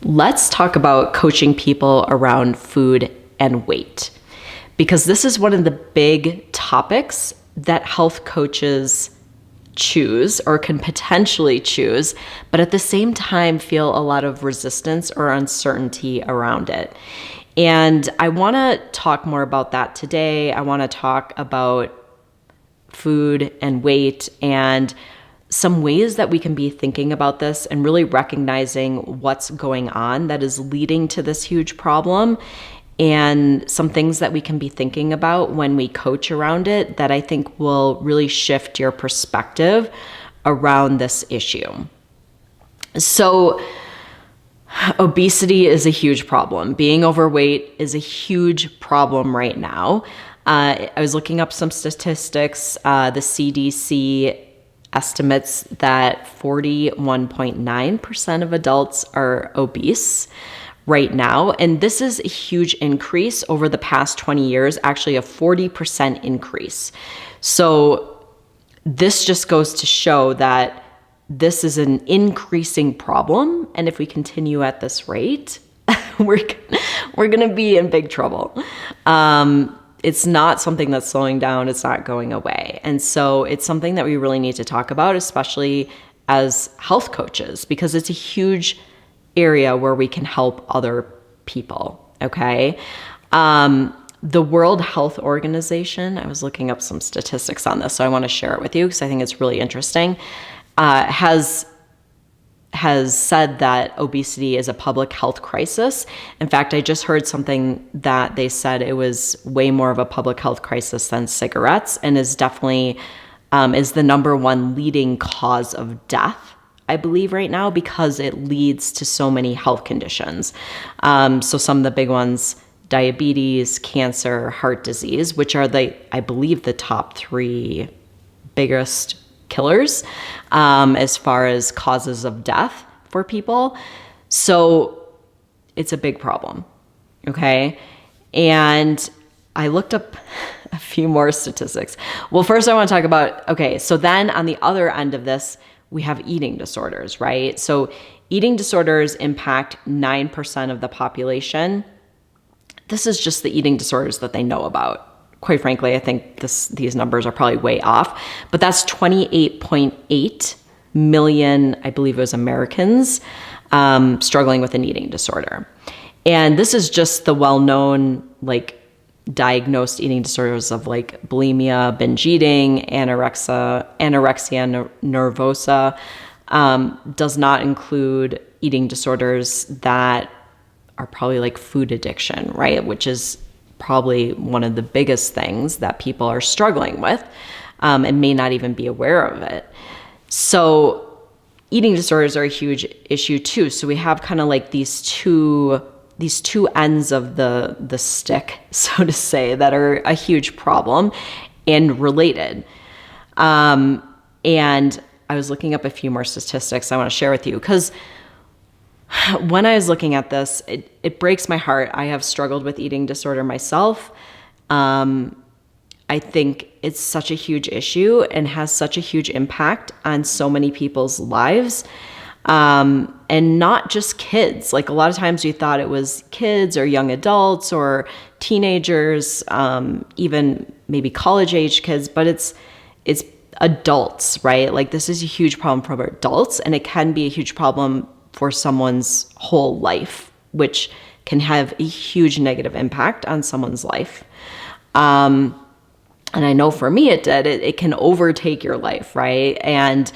let's talk about coaching people around food and weight, because this is one of the big topics that health coaches choose or can potentially choose, but at the same time feel a lot of resistance or uncertainty around it. And I want to talk more about that today. I want to talk about food and weight and some ways that we can be thinking about this and really recognizing what's going on that is leading to this huge problem, and some things that we can be thinking about when we coach around it that I think will really shift your perspective around this issue. So, obesity is a huge problem. Being overweight is a huge problem right now. I was looking up some statistics. The CDC estimates that 41.9% of adults are obese right now. And this is a huge increase over the past 20 years, actually a 40% increase. So this just goes to show that this is an increasing problem. And if we continue at this rate, we're going to be in big trouble. It's not something that's slowing down. It's not going away. And so it's something that we really need to talk about, especially as health coaches, because it's a huge area where we can help other people. Okay. The World Health Organization, I was looking up some statistics on this, so I want to share it with you because I think it's really interesting, has said that obesity is a public health crisis. In fact, I just heard something that they said it was way more of a public health crisis than cigarettes, and is definitely is the number one leading cause of death, I believe, right now, because it leads to so many health conditions. So some of the big ones: diabetes, cancer, heart disease, which are I believe the top three biggest killers as far as causes of death for people. So it's a big problem. Okay. And I looked up a few more statistics. Well, first I want to talk about, okay, so then on the other end of this, we have eating disorders, right? So eating disorders impact 9% of the population. This is just the eating disorders that they know about. Quite frankly, I think these numbers are probably way off, but that's 28.8 million, I believe it was Americans, struggling with an eating disorder. And this is just the well-known, diagnosed eating disorders of bulimia, binge eating, anorexia nervosa. Does not include eating disorders that are probably food addiction, right? Which is probably one of the biggest things that people are struggling with, and may not even be aware of it. So eating disorders are a huge issue too. So we have kind of these two ends of the stick, so to say, that are a huge problem and related. And I was looking up a few more statistics I want to share with you, because when I was looking at this, it breaks my heart. I have struggled with eating disorder myself. I think it's such a huge issue and has such a huge impact on so many people's lives. And not just kids. A lot of times we thought it was kids or young adults or teenagers, even maybe college-age kids, but it's adults, right? This is a huge problem for adults, and it can be a huge problem for someone's whole life, which can have a huge negative impact on someone's life. And I know for me it did. It can overtake your life, right? And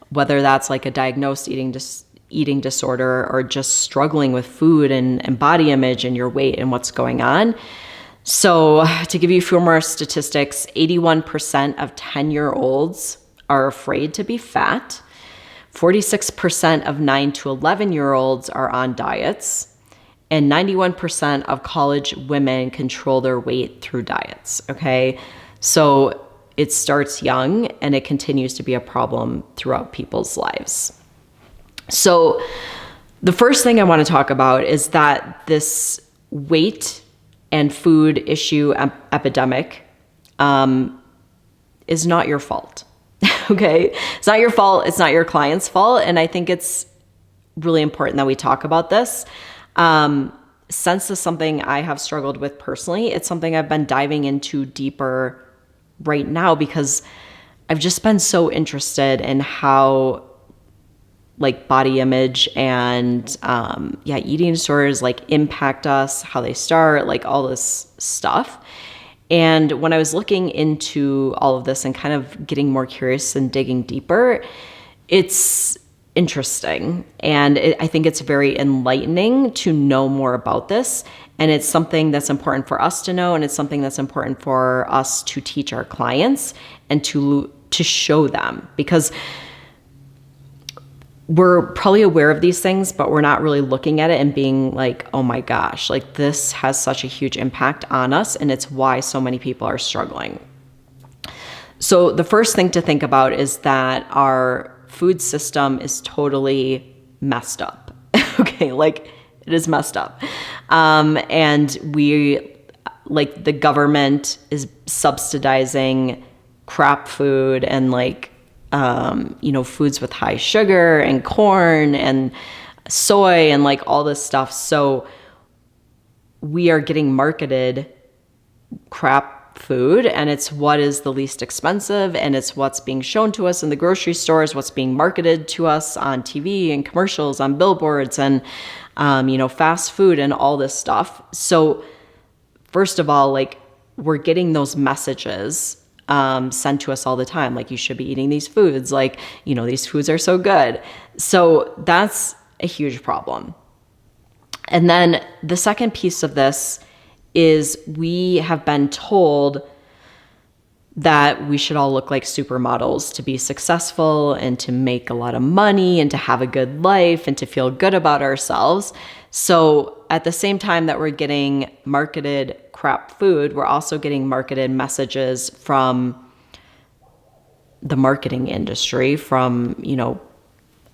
whether that's a diagnosed eating disorder or just struggling with food and body image and your weight and what's going on. So to give you a few more statistics, 81% of 10-year-olds are afraid to be fat. 46% of 9 to 11-year-olds are on diets, and 91% of college women control their weight through diets, okay? So it starts young, and it continues to be a problem throughout people's lives. So the first thing I want to talk about is that this weight and food issue epidemic is not your fault. Okay. It's not your fault. It's not your client's fault. And I think it's really important that we talk about this. Since this is something I have struggled with personally, it's something I've been diving into deeper right now because I've just been so interested in how like body image and eating disorders like impact us, how they start, like all this stuff. And when I was looking into all of this and kind of getting more curious and digging deeper, it's interesting. And I think it's very enlightening to know more about this. And it's something that's important for us to know. And it's something that's important for us to teach our clients and to show them, because we're probably aware of these things, but we're not really looking at it and being like, oh my gosh, like this has such a huge impact on us. And it's why so many people are struggling. So the first thing to think about is that our food system is totally messed up. Okay, like it is messed up. And we, like the government is subsidizing crap food and like, foods with high sugar and corn and soy and like all this stuff. So we are getting marketed crap food, and it's what is the least expensive, and it's what's being shown to us in the grocery stores, what's being marketed to us on TV and commercials, on billboards, and fast food and all this stuff. So first of all, like we're getting those messages sent to us all the time, like you should be eating these foods, like these foods are so good. So that's a huge problem. And then the second piece of this is we have been told that we should all look like supermodels to be successful and to make a lot of money and to have a good life and to feel good about ourselves. So at the same time that we're getting marketed crap food, we're also getting marketed messages from the marketing industry, from,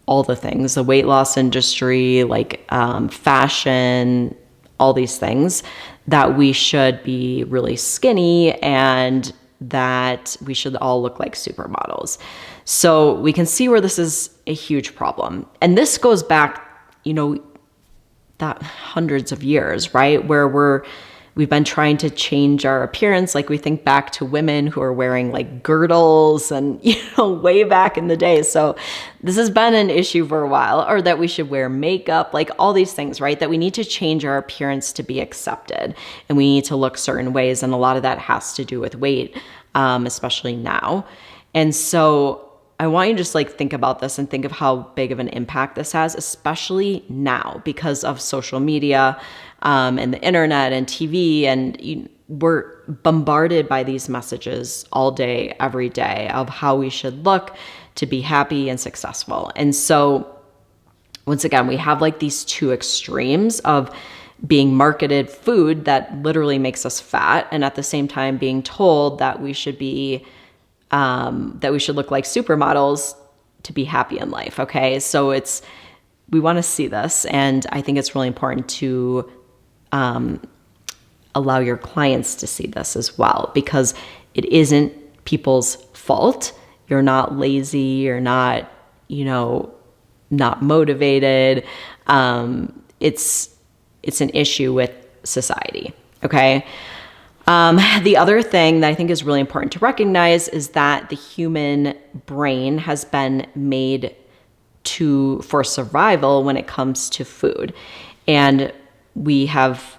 all the things, the weight loss industry, like fashion, all these things, that we should be really skinny and that we should all look like supermodels. So we can see where this is a huge problem. And this goes back, that hundreds of years, right? Where we've been trying to change our appearance. Like we think back to women who are wearing like girdles and, way back in the day. So this has been an issue for a while, or that we should wear makeup, like all these things, right? That we need to change our appearance to be accepted, and we need to look certain ways. And a lot of that has to do with weight, especially now. And so I want you to just like think about this and think of how big of an impact this has, especially now because of social media, and the internet and TV, and we're bombarded by these messages all day, every day, of how we should look to be happy and successful. And so once again, we have like these two extremes of being marketed food that literally makes us fat, and at the same time being told that we should be that we should look like supermodels to be happy in life. Okay, so we want to see this, and I think it's really important to allow your clients to see this as well, because it isn't people's fault. You're not lazy. You're not, not motivated. It's an issue with society. Okay. The other thing that I think is really important to recognize is that the human brain has been made for survival when it comes to food. And we have,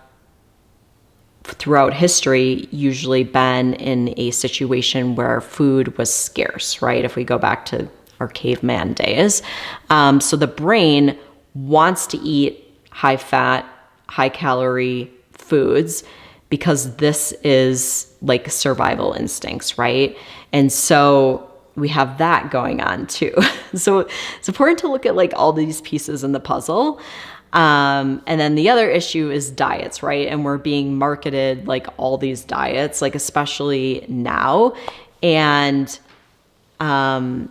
throughout history, usually been in a situation where food was scarce, right? If we go back to our caveman days. So the brain wants to eat high fat, high calorie foods because this is like survival instincts, right? And so we have that going on too. So it's important to look at like all these pieces in the puzzle. And then the other issue is diets, right? And we're being marketed like all these diets, like especially now. And even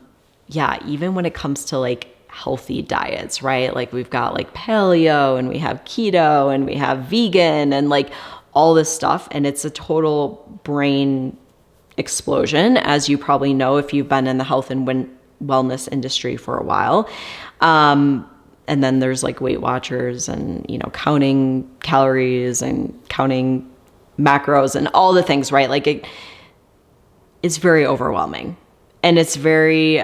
when it comes to like healthy diets, right? Like we've got like paleo, and we have keto, and we have vegan, and like all this stuff. And it's a total brain explosion, as you probably know if you've been in the health and wellness industry for a while. And then there's like Weight Watchers and, counting calories and counting macros and all the things, right? Like it's very overwhelming. And it's very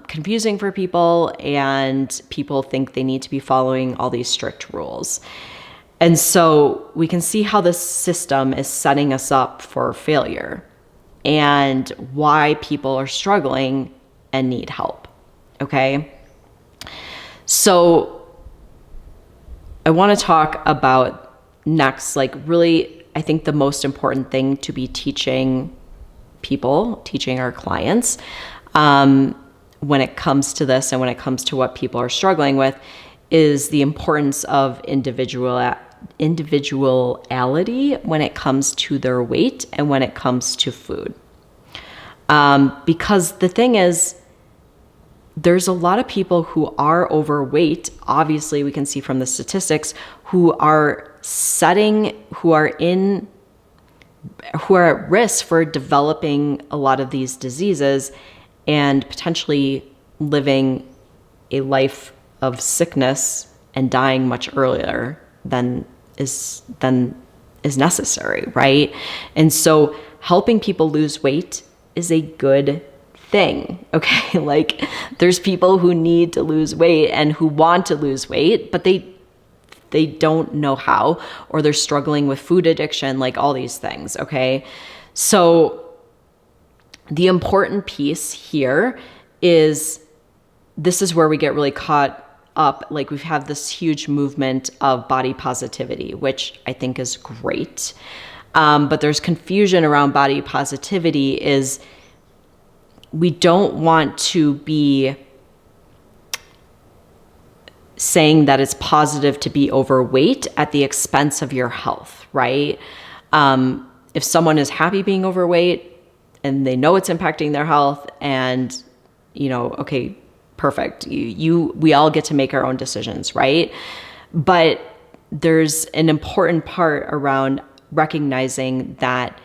confusing for people, and people think they need to be following all these strict rules. And so we can see how this system is setting us up for failure and why people are struggling and need help. Okay? So I want to talk about next, like really, I think the most important thing to be teaching people, teaching our clients, when it comes to this and when it comes to what people are struggling with, is the importance of individuality when it comes to their weight and when it comes to food. Because the thing is, there's a lot of people who are overweight, obviously we can see from the statistics, who are at risk for developing a lot of these diseases and potentially living a life of sickness and dying much earlier than is necessary, right? And so helping people lose weight is a good thing, okay? Like there's people who need to lose weight and who want to lose weight, but they don't know how, or they're struggling with food addiction, like all these things, okay? So the important piece here is, this is where we get really caught up. Like we've had this huge movement of body positivity, which I think is great. But there's confusion around body positivity is we don't want to be saying that it's positive to be overweight at the expense of your health, right? If someone is happy being overweight and they know it's impacting their health, and okay, perfect. We all get to make our own decisions, right? But there's an important part around recognizing that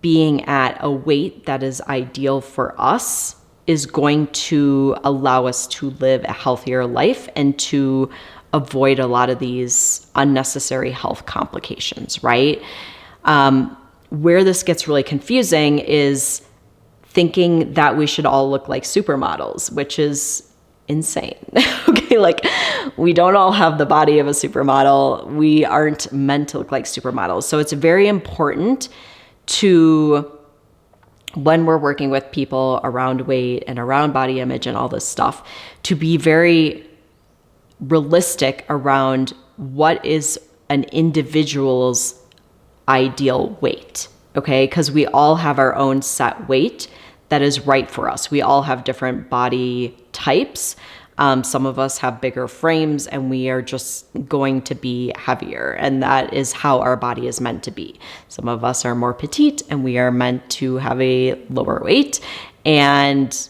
being at a weight that is ideal for us is going to allow us to live a healthier life and to avoid a lot of these unnecessary health complications, right? Where this gets really confusing is thinking that we should all look like supermodels, which is insane. Okay, like we don't all have the body of a supermodel. We aren't meant to look like supermodels. So it's very important to, when we're working with people around weight and around body image and all this stuff, to be very realistic around what is an individual's ideal weight, okay? Because we all have our own set weight that is right for us. We all have different body types. Some of us have bigger frames and we are just going to be heavier, and that is how our body is meant to be. Some of us are more petite and we are meant to have a lower weight, and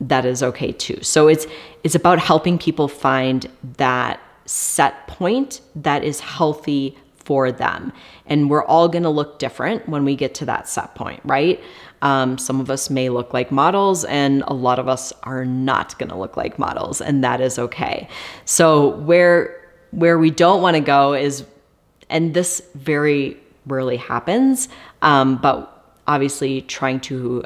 that is okay too. So it's about helping people find that set point that is healthy for them. And we're all going to look different when we get to that set point, right? Some of us may look like models and a lot of us are not going to look like models, and that is okay. So where we don't want to go is, and this very rarely happens, but obviously trying to,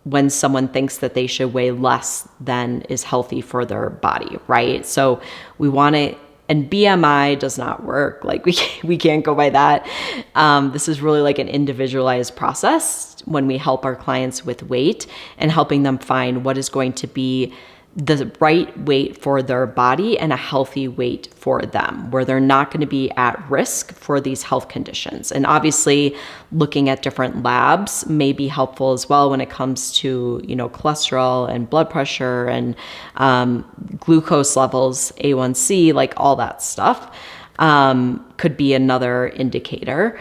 when someone thinks that they should weigh less than is healthy for their body, right? So we want to, and BMI does not work. Like we can't go by that. This is really like an individualized process when we help our clients with weight and helping them find what is going to be the right weight for their body and a healthy weight for them, where they're not going to be at risk for these health conditions. And obviously looking at different labs may be helpful as well when it comes to, cholesterol and blood pressure and glucose levels, A1C, like all that stuff could be another indicator.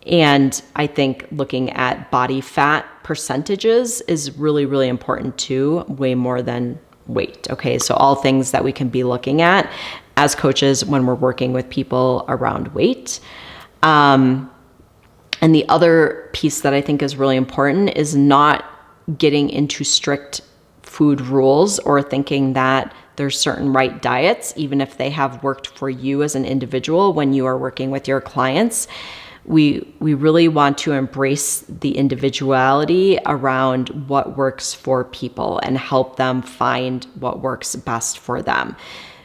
And I think looking at body fat percentages is really, really important too, way more than weight. Okay, so all things that we can be looking at as coaches when we're working with people around weight. And the other piece that I think is really important is not getting into strict food rules or thinking that there's certain right diets, even if they have worked for you as an individual when you are working with your clients. We really want to embrace the individuality around what works for people and help them find what works best for them.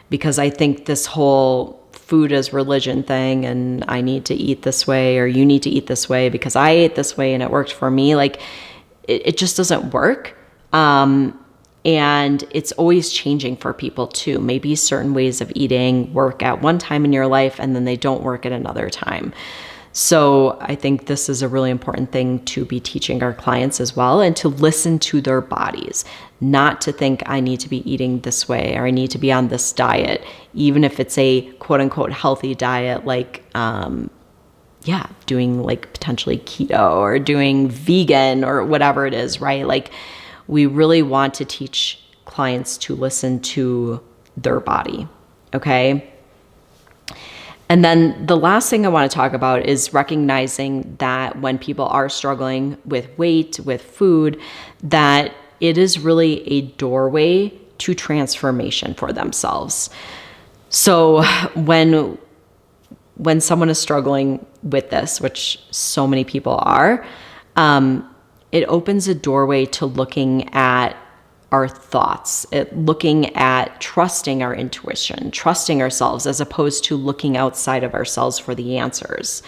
Because I think this whole food as religion thing, and I need to eat this way, or you need to eat this way because I ate this way and it worked for me, like it just doesn't work. And it's always changing for people too. Maybe certain ways of eating work at one time in your life and then they don't work at another time. So I think this is a really important thing to be teaching our clients as well, and to listen to their bodies, not to think I need to be eating this way or I need to be on this diet, even if it's a quote unquote healthy diet, like, doing like potentially keto or doing vegan or whatever it is, right? Like we really want to teach clients to listen to their body. Okay. And then the last thing I want to talk about is recognizing that when people are struggling with weight, with food, that it is really a doorway to transformation for themselves. So when someone is struggling with this, which so many people are, it opens a doorway to looking at our thoughts, looking at trusting our intuition, trusting ourselves, as opposed to looking outside of ourselves for the answers,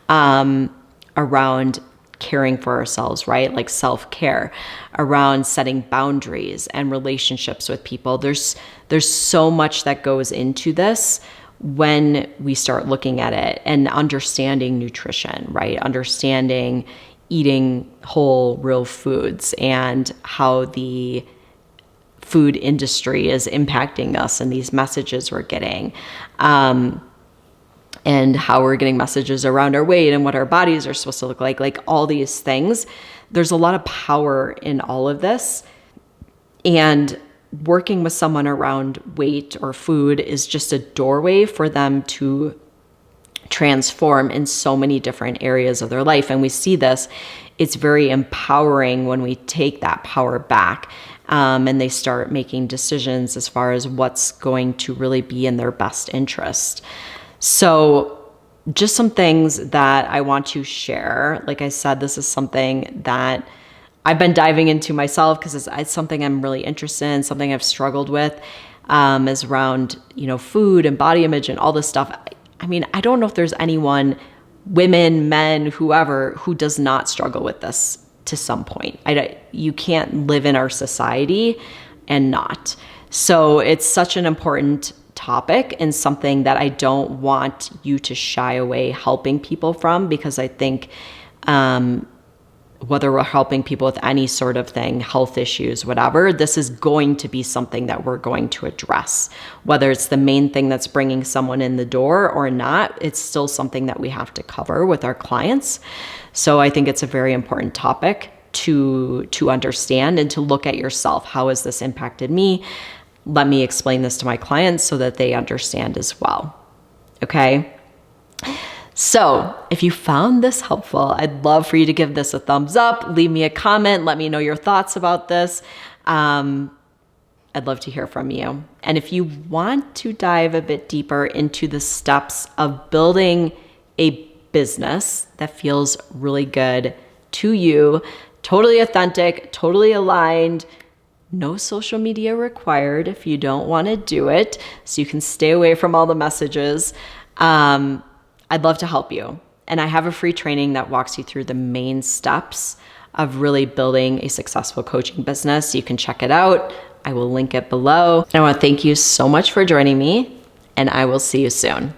around caring for ourselves, right? Like self-care, around setting boundaries and relationships with people. There's so much that goes into this when we start looking at it and understanding nutrition, right? Understanding eating whole, real foods and how the food industry is impacting us and these messages we're getting, and how we're getting messages around our weight and what our bodies are supposed to look like all these things. There's a lot of power in all of this. And working with someone around weight or food is just a doorway for them to transform in so many different areas of their life. And we see this, it's very empowering when we take that power back, and they start making decisions as far as what's going to really be in their best interest. So just some things that I want to share. Like I said, this is something that I've been diving into myself because it's something I'm really interested in, something I've struggled with, is around, food and body image and all this stuff. I mean, I don't know if there's anyone, women, men, whoever, who does not struggle with this to some point. You can't live in our society and not. So it's such an important topic and something that I don't want you to shy away helping people from, because I think whether we're helping people with any sort of thing, health issues, whatever, this is going to be something that we're going to address. Whether it's the main thing that's bringing someone in the door or not, it's still something that we have to cover with our clients. So I think it's a very important topic to understand and to look at yourself. How has this impacted me? Let me explain this to my clients so that they understand as well. Okay? So if you found this helpful, I'd love for you to give this a thumbs up, leave me a comment, let me know your thoughts about this. I'd love to hear from you. And if you want to dive a bit deeper into the steps of building a business that feels really good to you, totally authentic, totally aligned, no social media required if you don't want to do it, so you can stay away from all the messages, I'd love to help you. And I have a free training that walks you through the main steps of really building a successful coaching business. You can check it out. I will link it below. And I want to thank you so much for joining me, and I will see you soon.